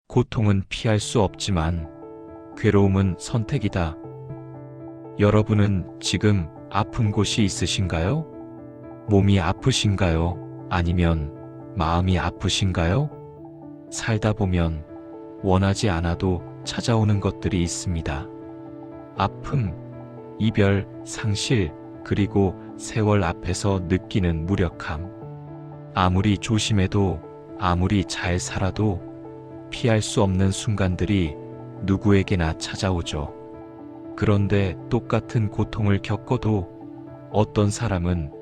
고통은 피할 수 없지만 괴로움은 선택이다. 여러분은 지금 아픈 곳이 있으신가요? 몸이 아프신가요? 아니면 마음이 아프신가요? 살다 보면 원하지 않아도 찾아오는 것들이 있습니다. 아픔, 이별, 상실, 그리고 세월 앞에서 느끼는 무력함. 아무리 조심해도, 아무리 잘 살아도 피할 수 없는 순간들이 누구에게나 찾아오죠. 그런데 똑같은 고통을 겪어도 어떤 사람은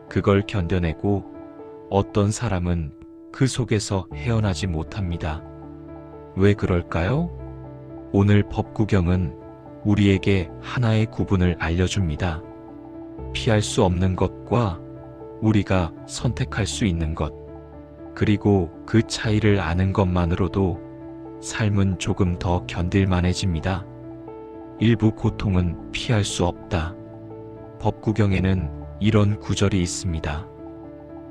그걸 견뎌내고 어떤 사람은 그 속에서 헤어나지 못합니다. 왜 그럴까요? 오늘 법구경은 우리에게 하나의 구분을 알려줍니다. 피할 수 없는 것과 우리가 선택할 수 있는 것, 그리고 그 차이를 아는 것만으로도 삶은 조금 더 견딜만해집니다. 일부 고통은 피할 수 없다. 법구경에는 이런 구절이 있습니다.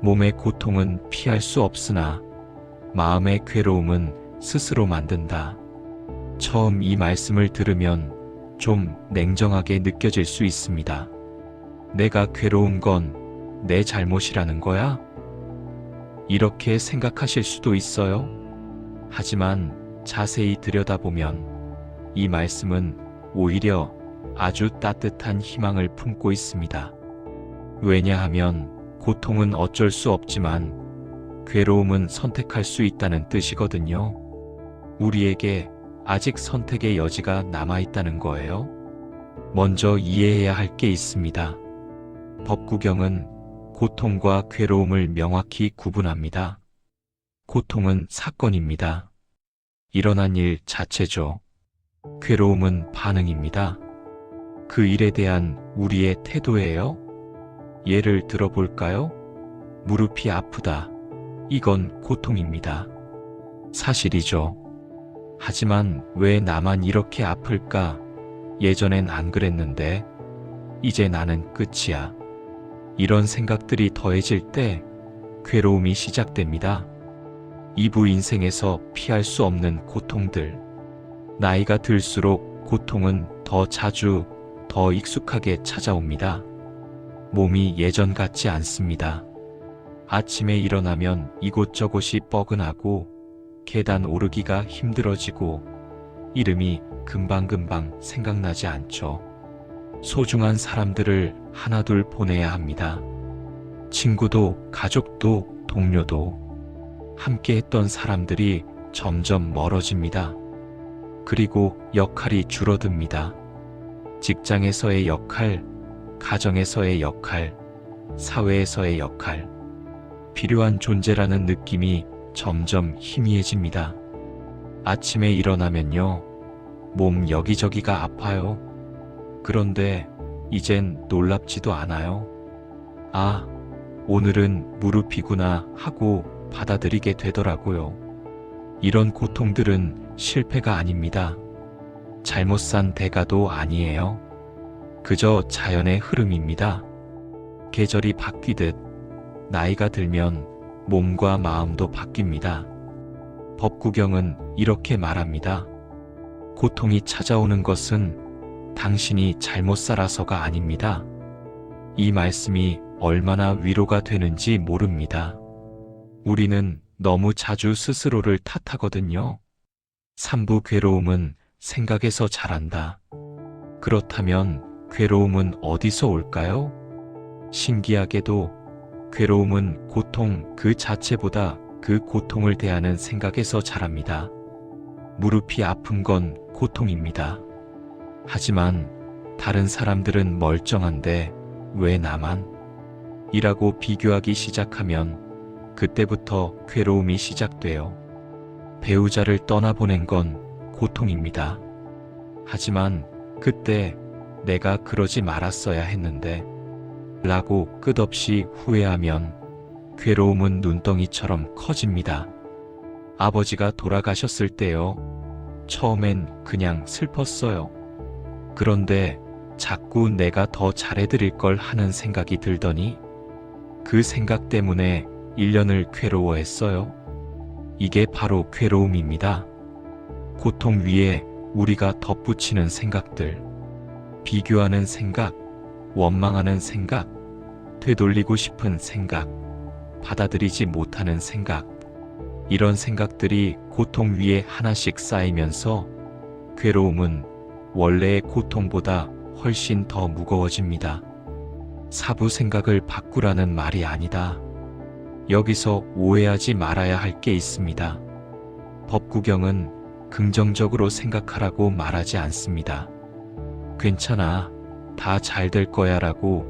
몸의 고통은 피할 수 없으나 마음의 괴로움은 스스로 만든다. 처음 이 말씀을 들으면 좀 냉정하게 느껴질 수 있습니다. 내가 괴로운 건 내 잘못이라는 거야? 이렇게 생각하실 수도 있어요. 하지만 자세히 들여다보면 이 말씀은 오히려 아주 따뜻한 희망을 품고 있습니다. 왜냐하면 고통은 어쩔 수 없지만 괴로움은 선택할 수 있다는 뜻이거든요. 우리에게 아직 선택의 여지가 남아있다는 거예요. 먼저 이해해야 할 게 있습니다. 법구경은 고통과 괴로움을 명확히 구분합니다. 고통은 사건입니다. 일어난 일 자체죠. 괴로움은 반응입니다. 그 일에 대한 우리의 태도예요. 예를 들어볼까요? 무릎이 아프다. 이건 고통입니다. 사실이죠. 하지만 왜 나만 이렇게 아플까? 예전엔 안 그랬는데 이제 나는 끝이야. 이런 생각들이 더해질 때 괴로움이 시작됩니다. 이부 인생에서 피할 수 없는 고통들. 나이가 들수록 고통은 더 자주, 더 익숙하게 찾아옵니다. 몸이 예전 같지 않습니다. 아침에 일어나면 이곳저곳이 뻐근하고 계단 오르기가 힘들어지고 이름이 금방금방 생각나지 않죠. 소중한 사람들을 하나둘 보내야 합니다. 친구도, 가족도, 동료도, 함께했던 사람들이 점점 멀어집니다. 그리고 역할이 줄어듭니다. 직장에서의 역할, 가정에서의 역할, 사회에서의 역할, 필요한 존재라는 느낌이 점점 희미해집니다. 아침에 일어나면요, 몸 여기저기가 아파요. 그런데 이젠 놀랍지도 않아요. 아, 오늘은 무릎이구나 하고 받아들이게 되더라고요. 이런 고통들은 실패가 아닙니다. 잘못 산 대가도 아니에요. 그저 자연의 흐름입니다. 계절이 바뀌듯 나이가 들면 몸과 마음도 바뀝니다. 법구경은 이렇게 말합니다. 고통이 찾아오는 것은 당신이 잘못 살아서가 아닙니다. 이 말씀이 얼마나 위로가 되는지 모릅니다. 우리는 너무 자주 스스로를 탓하거든요. 3부 괴로움은 생각에서 자란다. 그렇다면 괴로움은 어디서 올까요? 신기하게도 괴로움은 고통 그 자체보다 그 고통을 대하는 생각에서 자랍니다. 무릎이 아픈 건 고통입니다. 하지만 다른 사람들은 멀쩡한데 왜 나만? 이라고 비교하기 시작하면 그때부터 괴로움이 시작돼요. 배우자를 떠나보낸 건 고통입니다. 하지만 그때 내가 그러지 말았어야 했는데 라고 끝없이 후회하면 괴로움은 눈덩이처럼 커집니다. 아버지가 돌아가셨을 때요. 처음엔 그냥 슬펐어요. 그런데 자꾸 내가 더 잘해드릴 걸 하는 생각이 들더니 그 생각 때문에 1년을 괴로워했어요. 이게 바로 괴로움입니다. 고통 위에 우리가 덧붙이는 생각들, 비교하는 생각, 원망하는 생각, 되돌리고 싶은 생각, 받아들이지 못하는 생각, 이런 생각들이 고통 위에 하나씩 쌓이면서 괴로움은 원래의 고통보다 훨씬 더 무거워집니다. 사부 생각을 바꾸라는 말이 아니다. 여기서 오해하지 말아야 할 게 있습니다. 법구경은 긍정적으로 생각하라고 말하지 않습니다. 괜찮아, 다 잘 될 거야 라고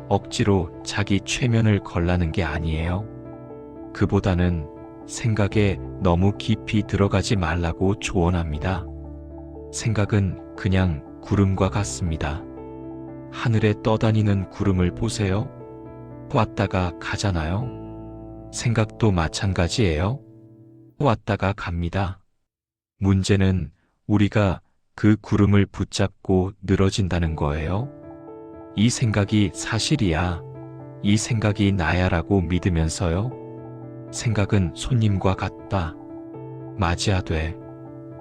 억지로 자기 최면을 걸라는 게 아니에요. 그보다는 생각에 너무 깊이 들어가지 말라고 조언합니다. 생각은 그냥 구름과 같습니다. 하늘에 떠다니는 구름을 보세요. 왔다가 가잖아요. 생각도 마찬가지예요. 왔다가 갑니다. 문제는 우리가 그 구름을 붙잡고 늘어진다는 거예요. 이 생각이 사실이야. 이 생각이 나야라고 믿으면서요. 생각은 손님과 같다. 맞이하되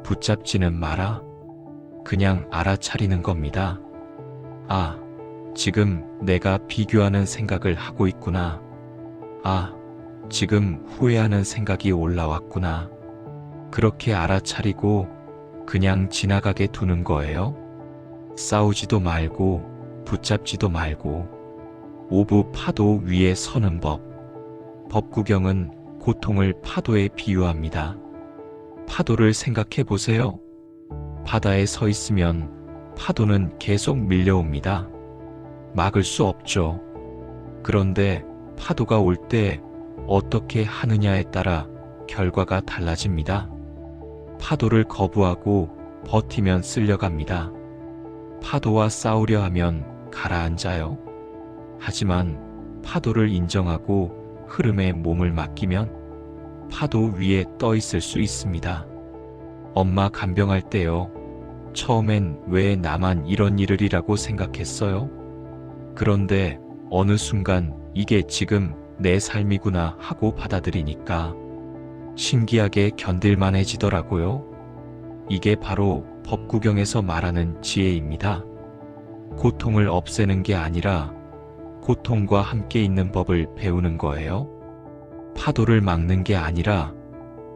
붙잡지는 마라. 그냥 알아차리는 겁니다. 아, 지금 내가 비교하는 생각을 하고 있구나. 아, 지금 후회하는 생각이 올라왔구나. 그렇게 알아차리고 그냥 지나가게 두는 거예요. 싸우지도 말고 붙잡지도 말고 오부 파도 위에 서는 법. 법구경은 고통을 파도에 비유합니다. 파도를 생각해 보세요. 바다에 서 있으면 파도는 계속 밀려옵니다. 막을 수 없죠. 그런데 파도가 올 때 어떻게 하느냐에 따라 결과가 달라집니다. 파도를 거부하고 버티면 쓸려갑니다. 파도와 싸우려 하면 가라앉아요. 하지만 파도를 인정하고 흐름에 몸을 맡기면 파도 위에 떠 있을 수 있습니다. 엄마 간병할 때요. 처음엔 왜 나만 이런 일을 이라고 생각했어요? 그런데 어느 순간 이게 지금 내 삶이구나 하고 받아들이니까 신기하게 견딜만해지더라고요. 이게 바로 법구경에서 말하는 지혜입니다. 고통을 없애는 게 아니라 고통과 함께 있는 법을 배우는 거예요. 파도를 막는 게 아니라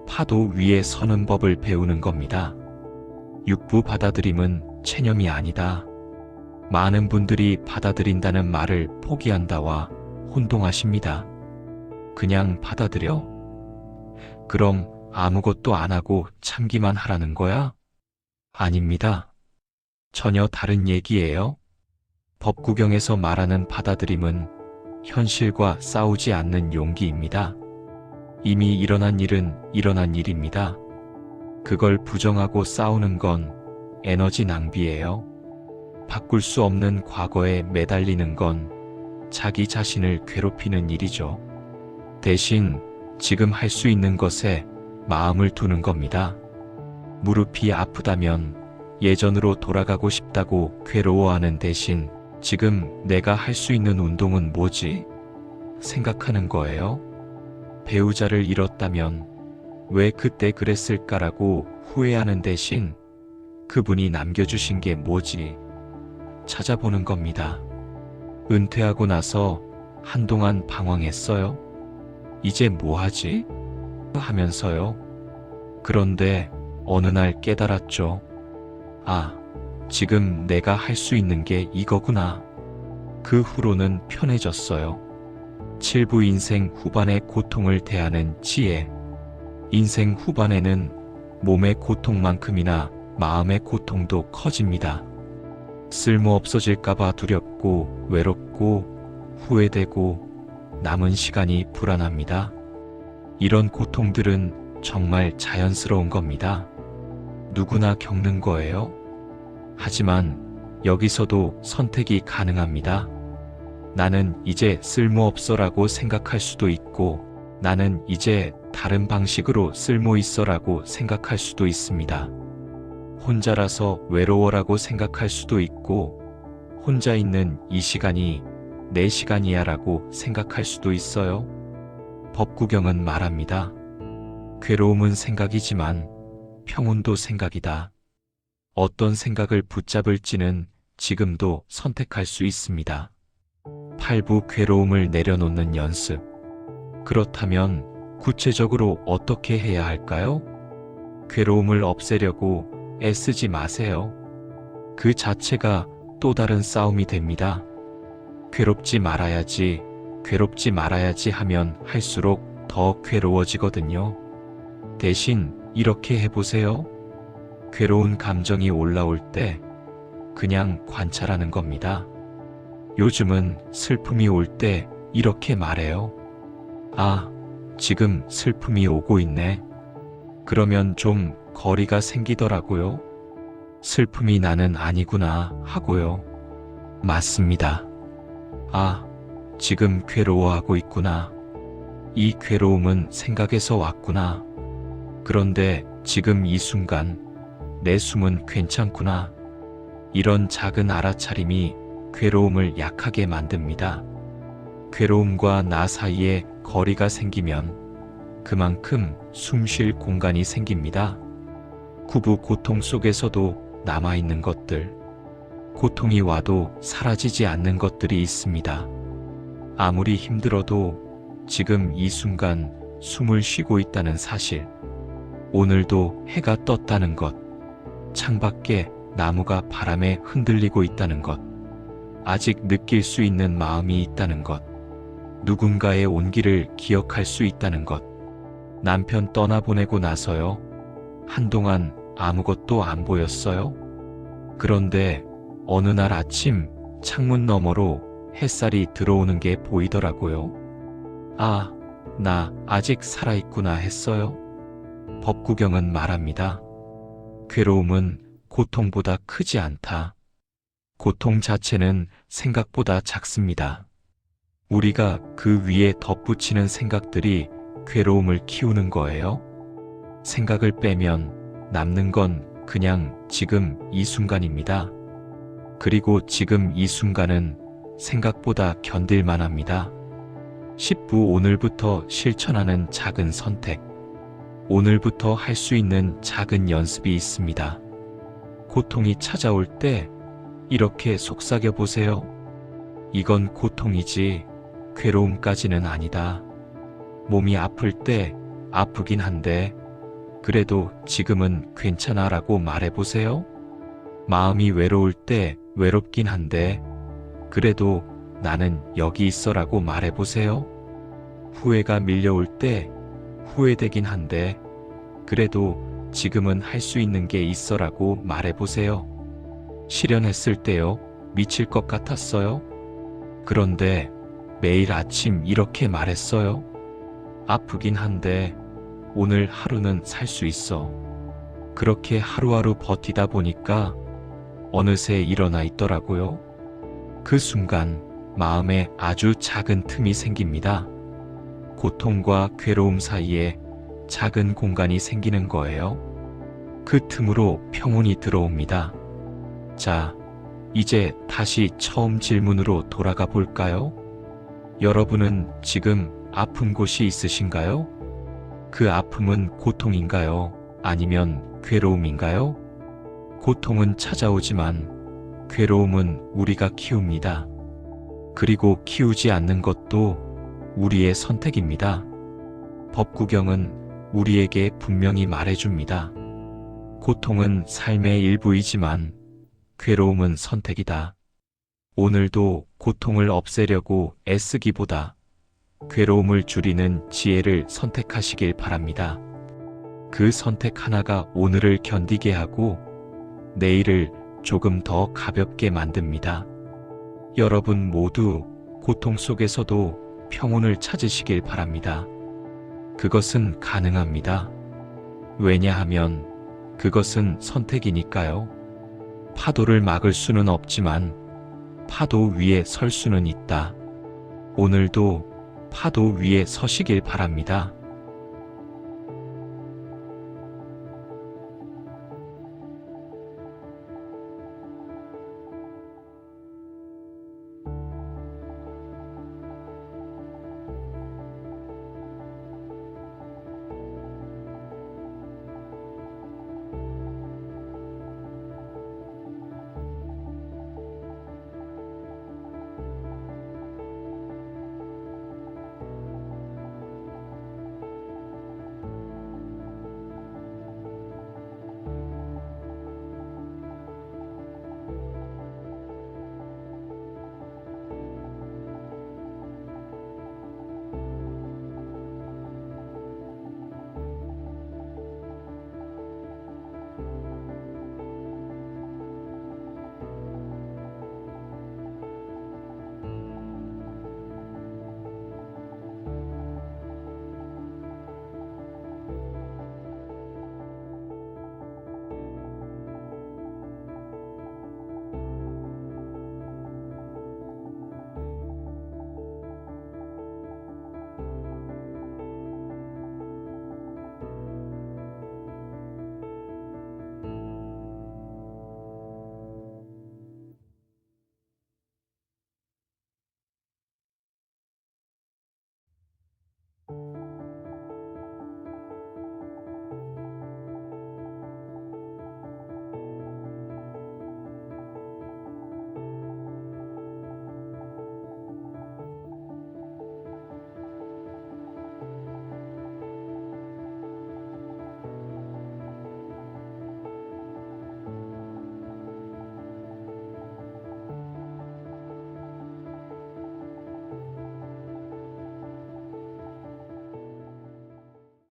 파도 위에 서는 법을 배우는 겁니다. 육부 받아들임은 체념이 아니다. 많은 분들이 받아들인다는 말을 포기한다와 혼동하십니다. 그냥 받아들여? 그럼 아무것도 안 하고 참기만 하라는 거야? 아닙니다. 전혀 다른 얘기예요. 법구경에서 말하는 받아들임은 현실과 싸우지 않는 용기입니다. 이미 일어난 일은 일어난 일입니다. 그걸 부정하고 싸우는 건 에너지 낭비예요. 바꿀 수 없는 과거에 매달리는 건 자기 자신을 괴롭히는 일이죠. 대신 지금 할 수 있는 것에 마음을 두는 겁니다. 무릎이 아프다면 예전으로 돌아가고 싶다고 괴로워하는 대신 지금 내가 할 수 있는 운동은 뭐지? 생각하는 거예요. 배우자를 잃었다면 왜 그때 그랬을까라고 후회하는 대신 그분이 남겨주신 게 뭐지? 찾아보는 겁니다. 은퇴하고 나서 한동안 방황했어요. 이제 뭐 하지? 하면서요. 그런데 어느 날 깨달았죠. 아, 지금 내가 할 수 있는 게 이거구나. 그 후로는 편해졌어요. 7부 인생 후반의 고통을 대하는 지혜. 인생 후반에는 몸의 고통만큼이나 마음의 고통도 커집니다. 쓸모없어질까봐 두렵고 외롭고 후회되고 남은 시간이 불안합니다. 이런 고통들은 정말 자연스러운 겁니다. 누구나 겪는 거예요. 하지만 여기서도 선택이 가능합니다. 나는 이제 쓸모없어라고 생각할 수도 있고 나는 이제 다른 방식으로 쓸모있어라고 생각할 수도 있습니다. 혼자라서 외로워라고 생각할 수도 있고 혼자 있는 이 시간이 내 시간이야 라고 생각할 수도 있어요. 법구경은 말합니다. 괴로움은 생각이지만 평온도 생각이다. 어떤 생각을 붙잡을지는 지금도 선택할 수 있습니다. 8부 괴로움을 내려놓는 연습. 그렇다면 구체적으로 어떻게 해야 할까요? 괴로움을 없애려고 애쓰지 마세요. 그 자체가 또 다른 싸움이 됩니다. 괴롭지 말아야지, 괴롭지 말아야지 하면 할수록 더 괴로워지거든요. 대신 이렇게 해보세요. 괴로운 감정이 올라올 때 그냥 관찰하는 겁니다. 요즘은 슬픔이 올 때 이렇게 말해요. 아, 지금 슬픔이 오고 있네. 그러면 좀 거리가 생기더라고요. 슬픔이 나는 아니구나 하고요. 맞습니다. 아, 지금 괴로워하고 있구나. 이 괴로움은 생각에서 왔구나. 그런데 지금 이 순간 내 숨은 괜찮구나. 이런 작은 알아차림이 괴로움을 약하게 만듭니다. 괴로움과 나 사이에 거리가 생기면 그만큼 숨 쉴 공간이 생깁니다. 구부 고통 속에서도 남아있는 것들, 고통이 와도 사라지지 않는 것들이 있습니다. 아무리 힘들어도 지금 이 순간 숨을 쉬고 있다는 사실, 오늘도 해가 떴다는 것, 창밖에 나무가 바람에 흔들리고 있다는 것, 아직 느낄 수 있는 마음이 있다는 것, 누군가의 온기를 기억할 수 있다는 것. 남편 떠나보내고 나서요. 한동안 아무것도 안 보였어요. 그런데 어느 날 아침 창문 너머로 햇살이 들어오는 게 보이더라고요. 아, 나 아직 살아있구나 했어요. 법구경은 말합니다. 괴로움은 고통보다 크지 않다. 고통 자체는 생각보다 작습니다. 우리가 그 위에 덧붙이는 생각들이 괴로움을 키우는 거예요. 생각을 빼면 남는 건 그냥 지금 이 순간입니다. 그리고 지금 이 순간은 생각보다 견딜만 합니다. 10부 오늘부터 실천하는 작은 선택. 오늘부터 할 수 있는 작은 연습이 있습니다. 고통이 찾아올 때 이렇게 속삭여 보세요. 이건 고통이지 괴로움까지는 아니다. 몸이 아플 때 아프긴 한데 그래도 지금은 괜찮아 라고 말해보세요. 마음이 외로울 때 외롭긴 한데 그래도 나는 여기 있어 라고 말해보세요. 후회가 밀려올 때 후회되긴 한데 그래도 지금은 할 수 있는 게 있어 라고 말해보세요. 실현했을 때요, 미칠 것 같았어요. 그런데 매일 아침 이렇게 말했어요. 아프긴 한데 오늘 하루는 살 수 있어. 그렇게 하루하루 버티다 보니까 어느새 일어나 있더라고요. 그 순간 마음에 아주 작은 틈이 생깁니다. 고통과 괴로움 사이에 작은 공간이 생기는 거예요. 그 틈으로 평온이 들어옵니다. 자, 이제 다시 처음 질문으로 돌아가 볼까요? 여러분은 지금 아픈 곳이 있으신가요? 그 아픔은 고통인가요? 아니면 괴로움인가요? 고통은 찾아오지만 괴로움은 우리가 키웁니다. 그리고 키우지 않는 것도 우리의 선택입니다. 법구경은 우리에게 분명히 말해줍니다. 고통은 삶의 일부이지만 괴로움은 선택이다. 오늘도 고통을 없애려고 애쓰기보다 괴로움을 줄이는 지혜를 선택하시길 바랍니다. 그 선택 하나가 오늘을 견디게 하고 내일을 조금 더 가볍게 만듭니다. 여러분 모두 고통 속에서도 평온을 찾으시길 바랍니다. 그것은 가능합니다. 왜냐하면 그것은 선택이니까요. 파도를 막을 수는 없지만 파도 위에 설 수는 있다. 오늘도 파도 위에 서시길 바랍니다.